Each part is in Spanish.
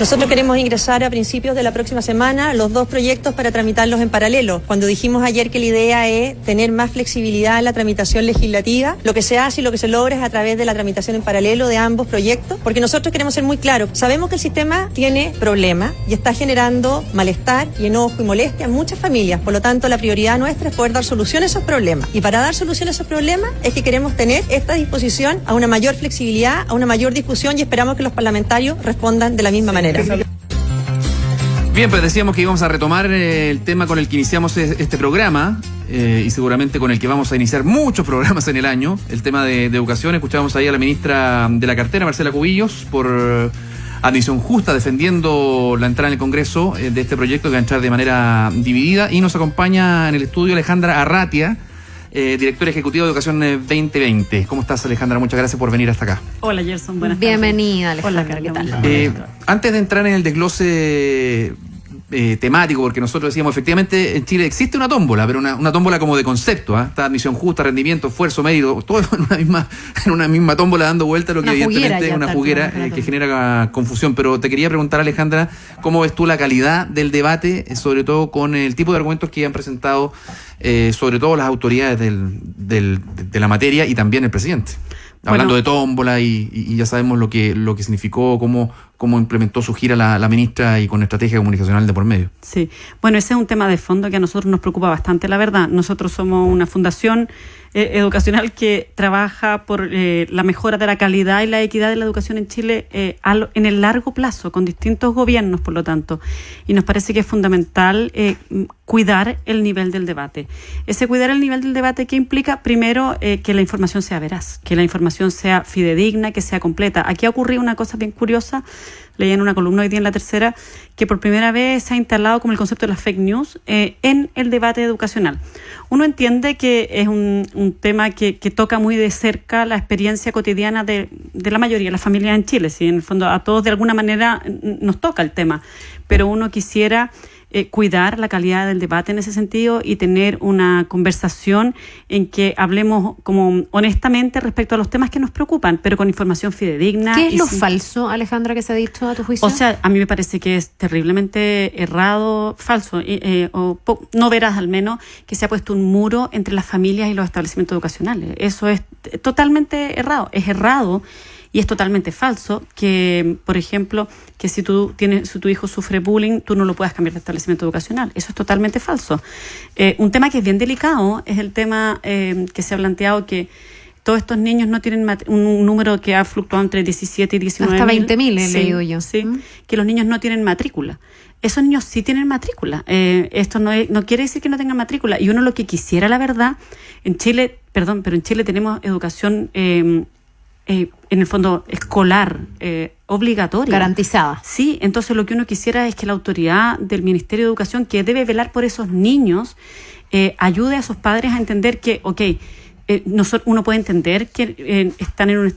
Nosotros queremos ingresar a principios de la próxima semana los 2 proyectos para tramitarlos en paralelo. Cuando dijimos ayer que la idea es tener más flexibilidad en la tramitación legislativa, lo que se hace y lo que se logra es a través de la tramitación en paralelo de ambos proyectos, porque nosotros queremos ser muy claros. Sabemos que el sistema tiene problemas y está generando malestar y enojo y molestia en muchas familias. Por lo tanto, la prioridad nuestra es poder dar solución a esos problemas. Y para dar solución a esos problemas es que queremos tener esta disposición a una mayor flexibilidad, a una mayor discusión, y esperamos que los parlamentarios respondan de la misma manera. Bien, pues decíamos que íbamos a retomar el tema con el que iniciamos este programa y seguramente con el que vamos a iniciar muchos programas en el año, el tema de educación. Escuchábamos ahí a la ministra de la cartera, Marcela Cubillos, por admisión justa, defendiendo la entrada en el Congreso de este proyecto que va a entrar de manera dividida, y nos acompaña en el estudio Alejandra Arratia, directora ejecutiva de Educación 2020. ¿Cómo estás, Alejandra? Muchas gracias por venir hasta acá. Hola, Gerson. Buenas tardes. Bienvenida, Alejandra. Hola, ¿Qué tal? Antes de entrar en el desglose temático, porque nosotros decíamos, efectivamente, en Chile existe una tómbola, pero una tómbola como de concepto, ¿eh? Está admisión justa, rendimiento, esfuerzo, mérito, todo en una misma tómbola dando vuelta, lo que evidentemente es una juguera que genera confusión. Pero te quería preguntar, Alejandra, ¿cómo ves tú la calidad del debate, sobre todo con el tipo de argumentos que han presentado, sobre todo las autoridades de la materia y también el presidente? Hablando de tómbola y ya sabemos lo que significó, cómo implementó su gira la ministra y con estrategia comunicacional de por medio. Sí, bueno, ese es un tema de fondo que a nosotros nos preocupa bastante, la verdad. Nosotros somos una fundación educacional que trabaja por la mejora de la calidad y la equidad de la educación en Chile en el largo plazo, con distintos gobiernos, por lo tanto. Y nos parece que es fundamental cuidar el nivel del debate. Ese cuidar el nivel del debate, ¿qué implica? Primero, que la información sea veraz, que la información sea fidedigna, que sea completa. Aquí ha ocurrido una cosa bien curiosa. Leí en una columna hoy día en La Tercera que por primera vez se ha instalado como el concepto de las fake news en el debate educacional. Uno entiende que es un tema que toca muy de cerca la experiencia cotidiana de la mayoría de las familias en Chile. ¿Sí? En el fondo a todos de alguna manera nos toca el tema, pero uno quisiera cuidar la calidad del debate en ese sentido y tener una conversación en que hablemos como honestamente respecto a los temas que nos preocupan, pero con información fidedigna. ¿Qué es lo falso, Alejandra, que se ha dicho a tu juicio? O sea, a mí me parece que es terriblemente errado, falso, no veraz al menos, que se ha puesto un muro entre las familias y los establecimientos educacionales. Eso es totalmente errado. Es errado. Y es totalmente falso que, por ejemplo, que si tu hijo sufre bullying, tú no lo puedas cambiar de establecimiento educacional. Eso es totalmente falso. Un tema que es bien delicado es el tema que se ha planteado que todos estos niños no tienen un número que ha fluctuado entre 17 y 19 hasta 20.000 he leído yo. Sí, que los niños no tienen matrícula. Esos niños sí tienen matrícula. Esto no quiere decir que no tengan matrícula. Y uno lo que quisiera, la verdad, en Chile tenemos educación en el fondo escolar obligatoria. Garantizada. Sí, entonces lo que uno quisiera es que la autoridad del Ministerio de Educación, que debe velar por esos niños, ayude a sus padres a entender que, uno puede entender que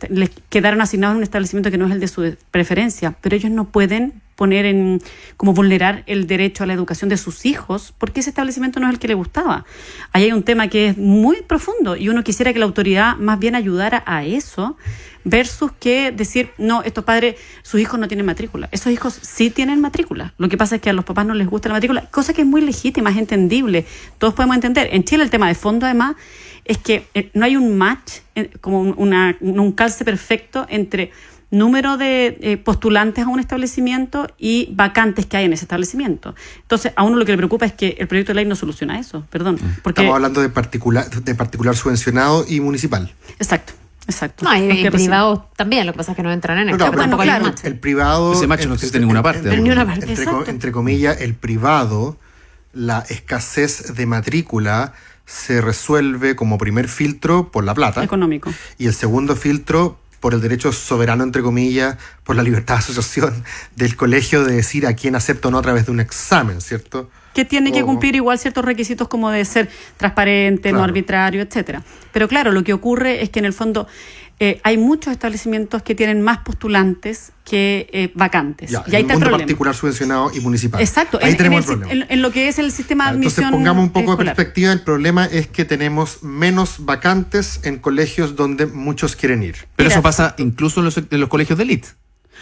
les quedaron asignados en un establecimiento que no es el de su preferencia, pero ellos no pueden poner como vulnerar el derecho a la educación de sus hijos porque ese establecimiento no es el que le gustaba. Ahí hay un tema que es muy profundo y uno quisiera que la autoridad más bien ayudara a eso versus que decir, no, estos padres, sus hijos no tienen matrícula. Esos hijos sí tienen matrícula. Lo que pasa es que a los papás no les gusta la matrícula, cosa que es muy legítima, es entendible. Todos podemos entender. En Chile el tema de fondo además es que no hay un match, como un calce perfecto entre número de postulantes a un establecimiento y vacantes que hay en ese establecimiento. Entonces, a uno lo que le preocupa es que el proyecto de ley no soluciona eso, perdón. Porque estamos hablando de particular subvencionado y municipal. Exacto. No, y privados también, lo que pasa es que no entran en el claro. El privado... Ese macho no existe en ninguna parte. En ninguna parte. Entre comillas, el privado, la escasez de matrícula se resuelve como primer filtro por la plata. Económico. Y el segundo filtro por el derecho soberano, entre comillas, por la libertad de asociación del colegio de decir a quién acepta o no a través de un examen, ¿cierto? Que tiene que cumplir igual ciertos requisitos como de ser transparente, no arbitrario, etcétera. Pero claro, lo que ocurre es que en el fondo hay muchos establecimientos que tienen más postulantes que vacantes. Ya, y ahí está el problema. Particular subvencionado y municipal. Exacto. Ahí tenemos el problema. En lo que es el sistema de admisión Entonces pongamos un poco escolar. de perspectiva. El problema es que tenemos menos vacantes en colegios donde muchos quieren ir. Pero eso pasa incluso en los colegios de élite.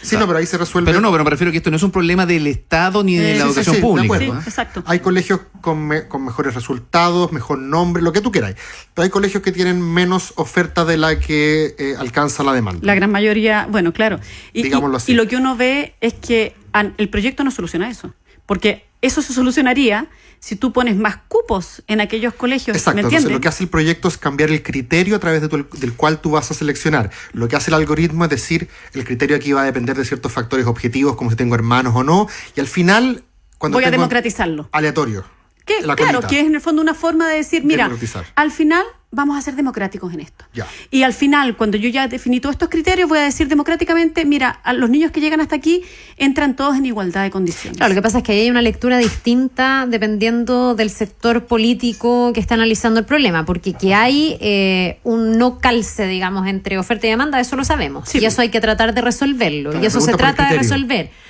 Sí, no, pero ahí se resuelve. Pero me refiero que esto no es un problema del Estado ni de la educación pública. De acuerdo, sí, exacto. Hay colegios con mejores resultados, mejor nombre, lo que tú quieras. Pero hay colegios que tienen menos oferta de la que alcanza la demanda. La gran mayoría, bueno, claro. Digámoslo así. Y lo que uno ve es que el proyecto no soluciona eso. Porque eso se solucionaría si tú pones más cupos en aquellos colegios. Exacto, ¿me entonces entiendes? lo que hace el proyecto es cambiar el criterio a través del cual tú vas a seleccionar. Lo que hace el algoritmo es decir, el criterio aquí va a depender de ciertos factores objetivos, como si tengo hermanos o no, y al final, cuando voy a tengo democratizarlo. aleatorio. Claro, colita. que es en el fondo una forma de decir, mira, Democratizar. al final vamos a ser democráticos en esto. Ya. Y al final, cuando yo ya definí todos estos criterios, voy a decir democráticamente, mira, a los niños que llegan hasta aquí entran todos en igualdad de condiciones. Claro, lo que pasa es que ahí hay una lectura distinta dependiendo del sector político que está analizando el problema, porque que hay un no calce, digamos, entre oferta y demanda, eso lo sabemos. Sí, y eso hay que tratar de resolverlo. Claro, y eso se pregunta por el trata de criterio. resolver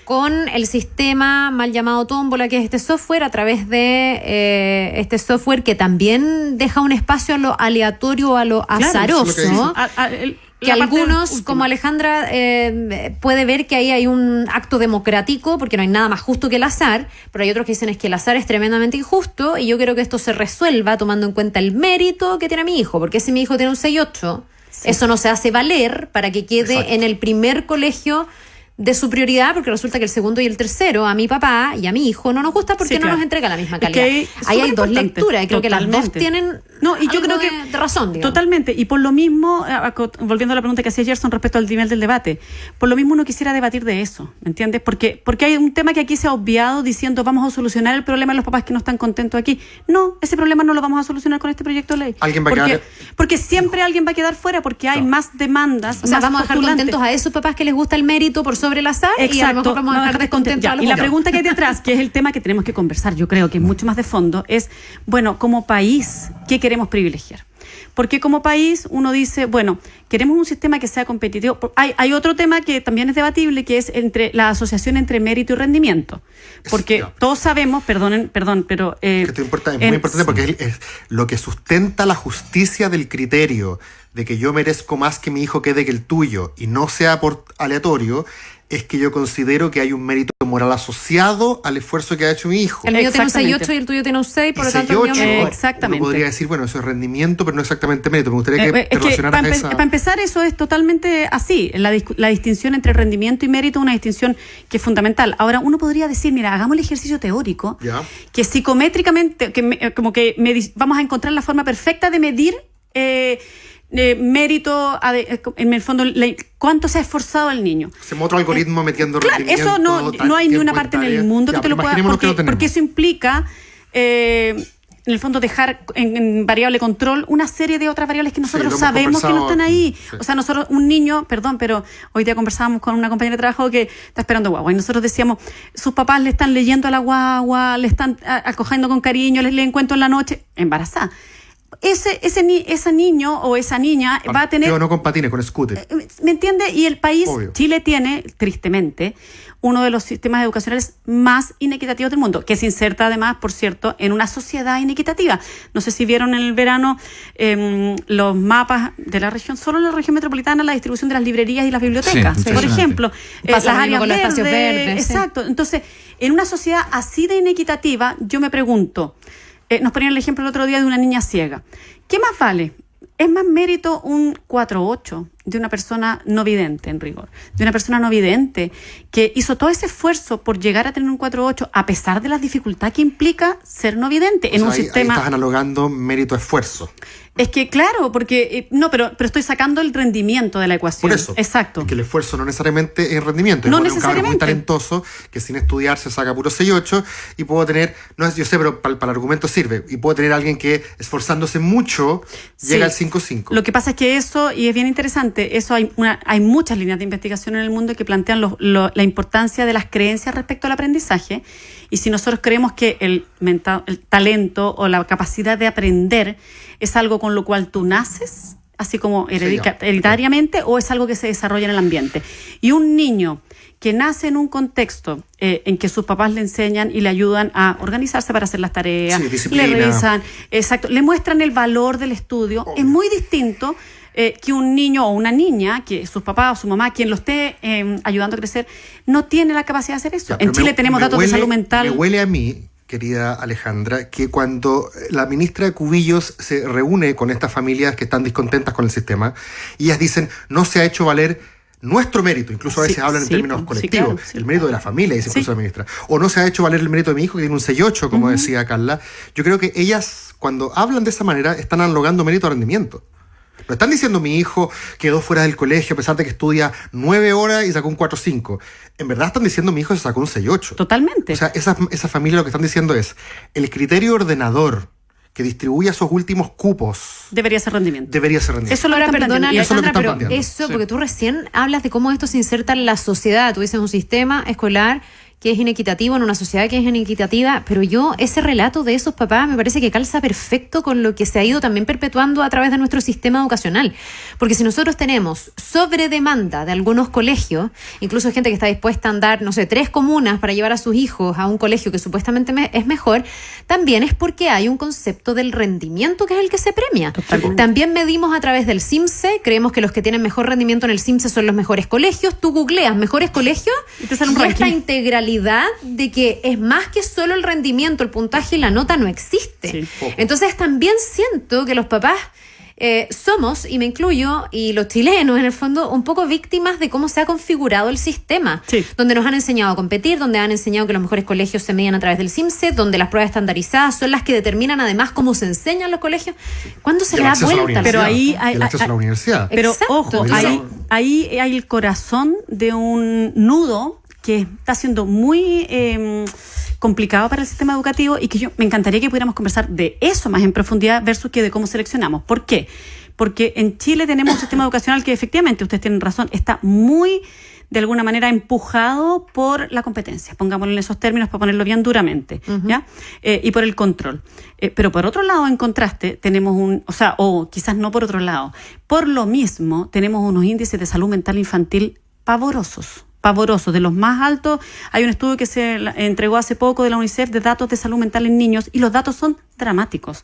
con el sistema mal llamado Tómbola, que es este software, a través de este software que también deja un espacio a lo aleatorio, a lo Claro, azaroso. eso es lo que dice. Que algunos, como Alejandra, puede ver que ahí hay un acto democrático, porque no hay nada más justo que el azar, pero hay otros que dicen es que el azar es tremendamente injusto, y yo quiero que esto se resuelva tomando en cuenta el mérito que tiene mi hijo, porque si mi hijo tiene un 6.8, eso no se hace valer para que quede Exacto. en el primer colegio de su prioridad, porque resulta que el segundo y el tercero a mi papá y a mi hijo no nos gusta porque Sí, claro. no nos entrega la misma Es que calidad. es Ahí hay dos superimportante. lecturas y creo que las dos Totalmente. tienen No, y yo algo creo que de razón, digamos. Totalmente, y por lo mismo, volviendo a la pregunta que hacía Gerson respecto al nivel del debate, por lo mismo uno quisiera debatir de eso, ¿me entiendes? Porque hay un tema que aquí se ha obviado diciendo vamos a solucionar el problema de los papás que no están contentos aquí. No, ese problema no lo vamos a solucionar con este proyecto de ley. Alguien va a porque, quedar- porque siempre alguien va a quedar fuera, porque hay más demandas. O sea, más vamos a dejar postulantes. contentos a esos papás que les gusta el mérito por sobre el azar, y a lo mejor vamos a dejar descontentos a los Y la otros. pregunta que hay detrás, que es el tema que tenemos que conversar, yo creo que es mucho más de fondo, es, bueno, como país, ¿qué queremos privilegiar? Porque como país uno dice, bueno, queremos un sistema que sea competitivo. Hay otro tema que también es debatible, que es entre la asociación entre mérito y rendimiento. Porque Ya. todos sabemos, perdón, pero... Que esto es muy importante porque es lo que sustenta la justicia del criterio de que yo merezco más que mi hijo quede que el tuyo y no sea por aleatorio, es que yo considero que hay un mérito moral asociado al esfuerzo que ha hecho mi hijo. El mío tiene un Exactamente. 6.8 y el tuyo tiene un 6, por Y lo tanto el mío 6.8, mejor. Exactamente. uno podría decir, bueno, eso es rendimiento, pero no exactamente mérito. Me gustaría que Es que relacionaras esa... para empezar eso es totalmente así. La distinción entre rendimiento y mérito es una distinción que es fundamental. Ahora uno podría decir, mira, hagamos el ejercicio teórico, Ya. que psicométricamente, vamos a encontrar la forma perfecta de medir mérito, en el fondo, cuánto se ha esforzado el niño. Hacemos otro algoritmo metiendo Claro, rendimiento. eso no hay ni una parte en el mundo que te lo pueda... Porque eso implica... en el fondo dejar en variable control una serie de otras variables que nosotros lo hemos sabemos que no están ahí. Sí. O sea, nosotros, un niño, perdón, pero hoy día conversábamos con una compañera de trabajo que está esperando guagua y nosotros decíamos, sus papás le están leyendo a la guagua, le están acogiendo con cariño, les leen cuentos en la noche, embarazada. Ese niño o esa niña va a tener... Yo no con patines, con scooter. ¿Me entiende? Y el país, Obvio. Chile tiene, tristemente, uno de los sistemas educacionales más inequitativos del mundo, que se inserta además, por cierto, en una sociedad inequitativa. No sé si vieron en el verano los mapas de la región, solo en la región metropolitana, la distribución de las librerías y las bibliotecas. Sí, Por impresionante. ejemplo, Pasa las lo mismo áreas con los espacios verdes, sí. Exacto. Entonces, en una sociedad así de inequitativa, yo me pregunto, nos ponían el ejemplo el otro día de una niña ciega. ¿Qué más vale? ¿Es más mérito un 4.8 de una persona no vidente, en rigor? De una persona no vidente que hizo todo ese esfuerzo por llegar a tener un 4.8 a pesar de las dificultades que implica ser no vidente en un ahí sistema... estás analogando mérito-esfuerzo. Es que claro, porque... no, pero estoy sacando el rendimiento de la ecuación. Por eso. Exacto. Que el esfuerzo no necesariamente es rendimiento. No Yo puedo tener un cabrón muy necesariamente. talentoso que sin estudiar se saca puro 6.8 y puedo tener, no es, yo sé, pero para el argumento sirve. Y puedo tener a alguien que esforzándose mucho llega Sí. al 5.5. Lo que pasa es que eso, y es bien interesante, eso hay muchas líneas de investigación en el mundo que plantean la importancia de las creencias respecto al aprendizaje. Y si nosotros creemos que el talento o la capacidad de aprender es algo con lo cual tú naces, así como hereditariamente, o es algo que se desarrolla en el ambiente. Y un niño que nace en un contexto en que sus papás le enseñan y le ayudan a organizarse para hacer las tareas, Sí, disciplina. le revisan, exacto, le muestran el valor del estudio, es muy distinto que un niño o una niña, que sus papás o su mamá, quien lo esté ayudando a crecer, no tiene la capacidad de hacer eso. En Chile tenemos datos de salud mental. Me huele a mí, querida Alejandra, que cuando la ministra Cubillos se reúne con estas familias que están descontentas con el sistema, y ellas dicen, no se ha hecho valer nuestro mérito, incluso a veces hablan en términos colectivos, claro, el mérito de la familia, dice incluso la ministra, o no se ha hecho valer el mérito de mi hijo que tiene un 6-8, como decía Carla. Yo creo que ellas, cuando hablan de esa manera, están analogando mérito a rendimiento. No están diciendo mi hijo quedó fuera del colegio a pesar de que estudia 9 horas y sacó un 4.5. En verdad están diciendo mi hijo se sacó un 6.8. Totalmente. O sea, esa familia lo que están diciendo es el criterio ordenador que distribuye esos últimos cupos debería ser rendimiento. Eso lo están perdona, planteando. Alejandra, pero planteando. eso, porque tú recién hablas de cómo esto se inserta en la sociedad. Tú dices un sistema escolar que es inequitativo, en una sociedad que es inequitativa, pero ese relato de esos papás me parece que calza perfecto con lo que se ha ido también perpetuando a través de nuestro sistema educacional. Porque si nosotros tenemos sobredemanda de algunos colegios, incluso hay gente que está dispuesta a andar, 3 comunas para llevar a sus hijos a un colegio que supuestamente es mejor, también es porque hay un concepto del rendimiento que es el que se premia. Totalmente. También medimos a través del CIMSE, creemos que los que tienen mejor rendimiento en el CIMSE son los mejores colegios. Tú googleas mejores colegios Y te sale un y esta ranking. integralidad de que es más que solo el rendimiento, el puntaje y la nota no existe. Sí. Entonces también siento que los papás somos, y me incluyo, y los chilenos en el fondo, un poco víctimas de cómo se ha configurado el sistema, Sí. donde nos han enseñado a competir, donde han enseñado que los mejores colegios se medían a través del CIMSE, donde las pruebas estandarizadas son las que determinan además cómo se enseñan los colegios. ¿Cuándo se Y el le da acceso a la vuelta? Pero universidad. ahí El acceso a la universidad. Pero Exacto. ojo, Exacto. ahí hay el corazón de un nudo que está siendo muy complicado para el sistema educativo y que me encantaría que pudiéramos conversar de eso más en profundidad versus que de cómo seleccionamos. ¿Por qué? Porque en Chile tenemos un sistema educacional que efectivamente, ustedes tienen razón, está muy, de alguna manera, empujado por la competencia, pongámoslo en esos términos para ponerlo bien duramente, ¿ya? Y por el control. Pero por otro lado, en contraste, tenemos o quizás no por otro lado, por lo mismo, tenemos unos índices de salud mental infantil pavorosos, de los más altos. Hay un estudio que se entregó hace poco de la UNICEF de datos de salud mental en niños y los datos son dramáticos.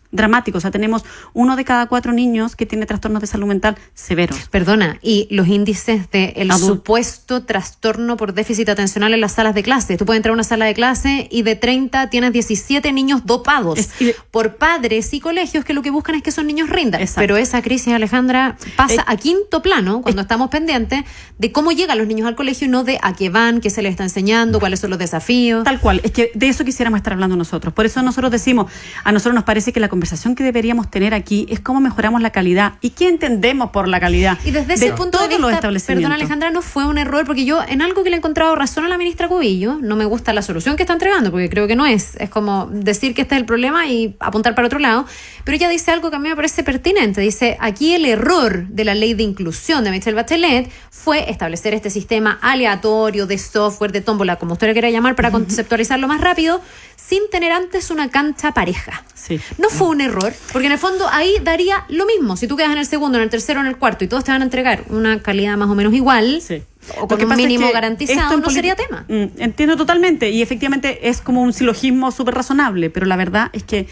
O sea, tenemos 1 de cada 4 niños que tiene trastornos de salud mental severos. Perdona, y los índices del supuesto trastorno por déficit atencional en las salas de clase. Tú puedes entrar a una sala de clase y de 30 tienes 17 niños dopados por padres y colegios que lo que buscan es que esos niños rindan. Exacto. Pero esa crisis, Alejandra, pasa a quinto plano cuando estamos pendientes de cómo llegan los niños al colegio y no de a qué van, qué se les está enseñando, cuáles son los desafíos. Tal cual, es que de eso quisiéramos estar hablando nosotros. Por eso nosotros decimos, a nosotros nos parece que la conversación que deberíamos tener aquí es cómo mejoramos la calidad y qué entendemos por la calidad. Y desde ese punto de todos los vista, establecimientos. perdón Alejandra, no fue un error, porque yo en algo que le he encontrado razón a la ministra Cubillos, no me gusta la solución que está entregando, porque creo que no es como decir que este es el problema y apuntar para otro lado, pero ella dice algo que a mí me parece pertinente, dice, aquí el error de la ley de inclusión de Michelle Bachelet fue establecer este sistema aleatorio de software, de tómbola, como usted le quiera llamar, para conceptualizarlo más rápido, sin tener antes una cancha pareja. Sí. No fue un error, porque en el fondo ahí daría lo mismo. Si tú quedas en el segundo, en el tercero, en el cuarto y todos te van a entregar una calidad más o menos igual, Sí. o con Lo que un pasa es mínimo que garantizado, esto en no sería tema. Entiendo totalmente y efectivamente es como un silogismo súper razonable, pero la verdad es que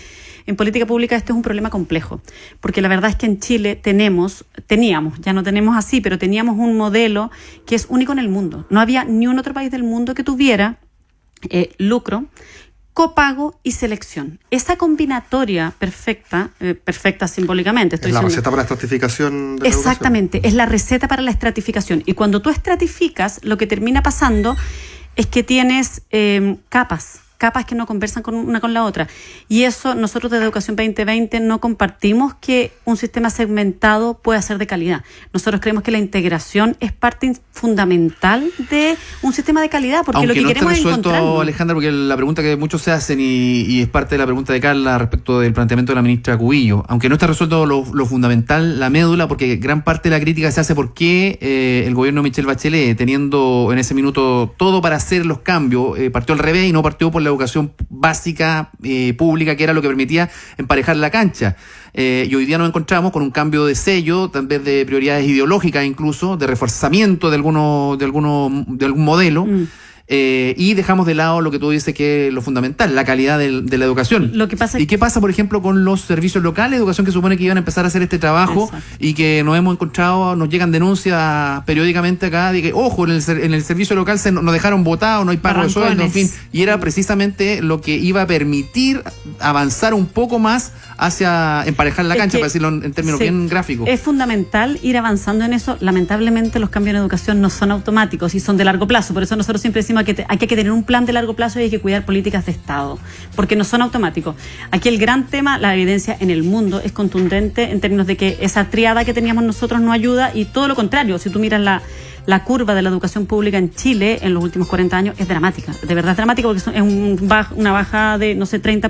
en política pública esto es un problema complejo, porque la verdad es que en Chile teníamos, ya no tenemos así, pero teníamos un modelo que es único en el mundo. No había ni un otro país del mundo que tuviera lucro, copago y selección. Esa combinatoria perfecta simbólicamente. Es la receta para la estratificación de la Exactamente, es la receta para la estratificación. Y cuando tú estratificas, lo que termina pasando es que tienes capas que no conversan una con la otra. Y eso nosotros desde Educación 2020 no compartimos que un sistema segmentado pueda ser de calidad. Nosotros creemos que la integración es parte fundamental de un sistema de calidad, porque aunque lo que no queremos está es resuelto, encontrarnos. Alejandra, porque la pregunta que muchos se hacen y es parte de la pregunta de Carla respecto del planteamiento de la ministra Cubillos, aunque no está resuelto lo fundamental, la médula, porque gran parte de la crítica se hace por qué el gobierno de Michelle Bachelet, teniendo en ese minuto todo para hacer los cambios, partió al revés y no partió por la educación básica pública, que era lo que permitía emparejar la cancha. Y hoy día nos encontramos con un cambio de sello, tal vez de prioridades ideológicas incluso, de reforzamiento de algún modelo. y dejamos de lado lo que tú dices que es lo fundamental, la calidad de la educación. Lo que pasa ¿Y qué pasa, por ejemplo, con los servicios locales de educación que supone que iban a empezar a hacer este trabajo? Exacto. Y que nos hemos encontrado, nos llegan denuncias periódicamente acá de que, ojo, en el servicio local nos dejaron votados, no hay pago de sueldo, en fin. Y era precisamente lo que iba a permitir avanzar un poco más hacia emparejar la cancha, para decirlo en términos bien gráficos. Es fundamental ir avanzando en eso. Lamentablemente los cambios en educación no son automáticos y son de largo plazo. Por eso nosotros siempre decimos que hay que tener un plan de largo plazo y hay que cuidar políticas de Estado, porque no son automáticos. Aquí el gran tema, la evidencia en el mundo es contundente en términos de que esa triada que teníamos nosotros no ayuda, y todo lo contrario. Si tú miras la curva de la educación pública en Chile en los últimos 40 años, es dramática, de verdad es dramática, porque es una baja de, no sé, 30%.